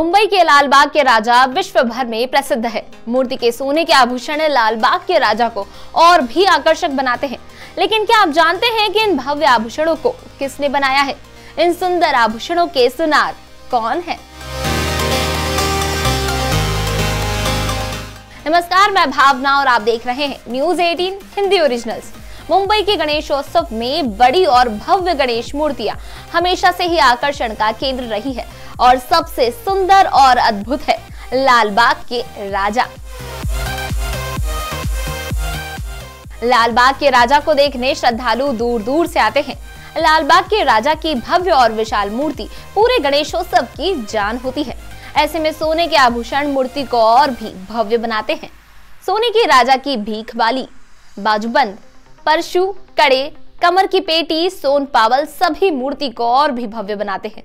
मुंबई के लालबाग के राजा विश्व भर में प्रसिद्ध है। मूर्ति के सोने के आभूषण लालबाग के राजा को और भी आकर्षक बनाते हैं। लेकिन क्या आप जानते हैं कि इन भव्य आभूषणों को किसने बनाया है? इन सुंदर आभूषणों के सुनार कौन है? नमस्कार, मैं भावना और आप देख रहे हैं न्यूज 18 हिंदी ओरिजिनल्स। मुंबई के गणेशोत्सव में बड़ी और भव्य गणेश मूर्तियां हमेशा से ही आकर्षण का केंद्र रही है और सबसे सुंदर और अद्भुत है लालबाग के राजा। लालबाग के राजा को देखने श्रद्धालु दूर दूर से आते हैं। लालबाग के राजा की भव्य और विशाल मूर्ति पूरे गणेशोत्सव की जान होती है। ऐसे में सोने के आभूषण मूर्ति को और भी भव्य बनाते हैं। सोने के राजा की भीख वाली, बाजूबंद, परशु, कड़े, कमर की पेटी, सोन पावल सभी मूर्ति को और भी भव्य बनाते हैं।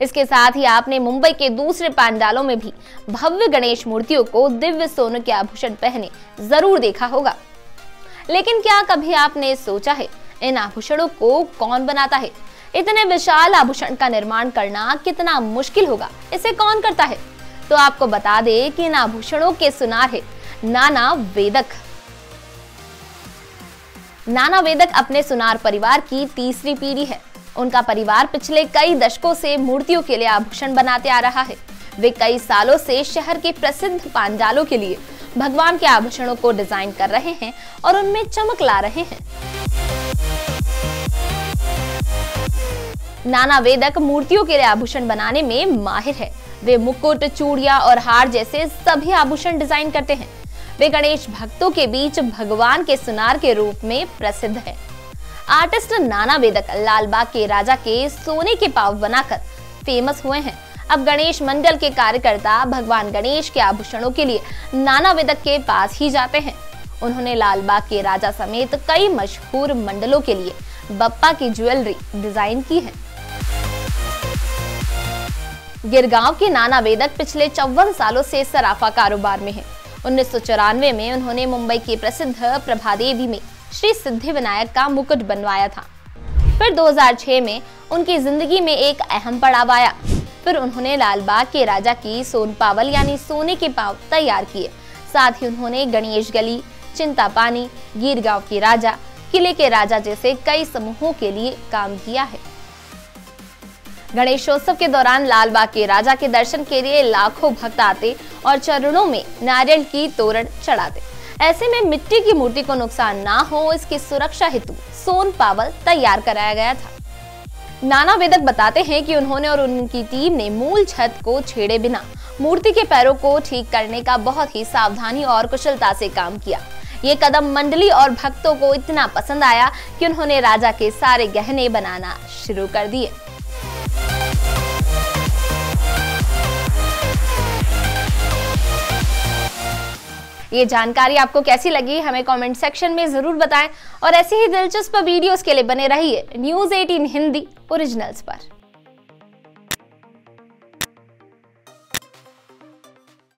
इसके साथ ही आपने मुंबई के दूसरे पंडालों में भी भव्य गणेश मूर्तियों को दिव्य सोने के आभूषण पहने जरूर देखा होगा। लेकिन क्या कभी आपने सोचा है इन आभूषणों को कौन बनाता है? इतने विशाल आभूषण का निर्माण करना कितना मुश्किल होगा, इसे कौन करता है? तो आपको बता दें कि इन आभूषणों के सुनार है नाना वेदक। नाना वेदक अपने सुनार परिवार की तीसरी पीढ़ी है। उनका परिवार पिछले कई दशकों से मूर्तियों के लिए आभूषण बनाते आ रहा है। वे कई सालों से शहर के प्रसिद्ध पंडालों के लिए भगवान के आभूषणों को डिजाइन कर रहे हैं और उनमें चमक ला रहे हैं। नाना वेदक मूर्तियों के लिए आभूषण बनाने में माहिर है। वे मुकुट, चूड़ियां और हार जैसे सभी आभूषण डिजाइन करते हैं। वे गणेश भक्तों के बीच भगवान के सुनार के रूप में प्रसिद्ध है। आर्टिस्ट नाना वेदक लालबाग के राजा के सोने के पाव बनाकर फेमस हुए हैं। अब गणेश मंडल के कार्यकर्ता भगवान गणेश के आभूषणों के लिए नाना वेदक के पास ही जाते हैं। उन्होंने लालबाग के राजा समेत कई मशहूर मंडलों के लिए बप्पा की ज्वेलरी डिजाइन की है। गिरगांव के नाना वेदक पिछले 54 सालों से सराफा कारोबार में हैं। 1994 में उन्होंने मुंबई की प्रसिद्ध प्रभादेवी में श्री सिद्धिविनायक का मुकुट बनवाया था। फिर 2006 में उनकी जिंदगी में एक अहम पड़ाव आया। फिर उन्होंने लालबाग के राजा की सोन पावल यानी सोने के पाव तैयार किए। साथ ही उन्होंने गणेश गली, चिंतापानी, गिरगांव के राजा, किले के राजा जैसे कई समूहों के लिए काम किया है। गणेशोत्सव के दौरान लालबाग के राजा के दर्शन के लिए लाखों भक्त आते और चरणों में नारियल की तोरण चढ़ाते। ऐसे में मिट्टी की मूर्ति को नुकसान ना हो, इसकी सुरक्षा हेतु सोन पावल तैयार कराया गया था। नाना वेदक बताते हैं कि उन्होंने और उनकी टीम ने मूल छत को छेड़े बिना मूर्ति के पैरों को ठीक करने का बहुत ही सावधानी और कुशलता से काम किया। ये कदम मंडली और भक्तों को इतना पसंद आया कि उन्होंने राजा के सारे गहने बनाना शुरू कर दिए। ये जानकारी आपको कैसी लगी हमें कमेंट सेक्शन में जरूर बताएं और ऐसे ही दिलचस्प वीडियोस के लिए बने रहिए न्यूज 18 हिंदी ओरिजिनल्स पर।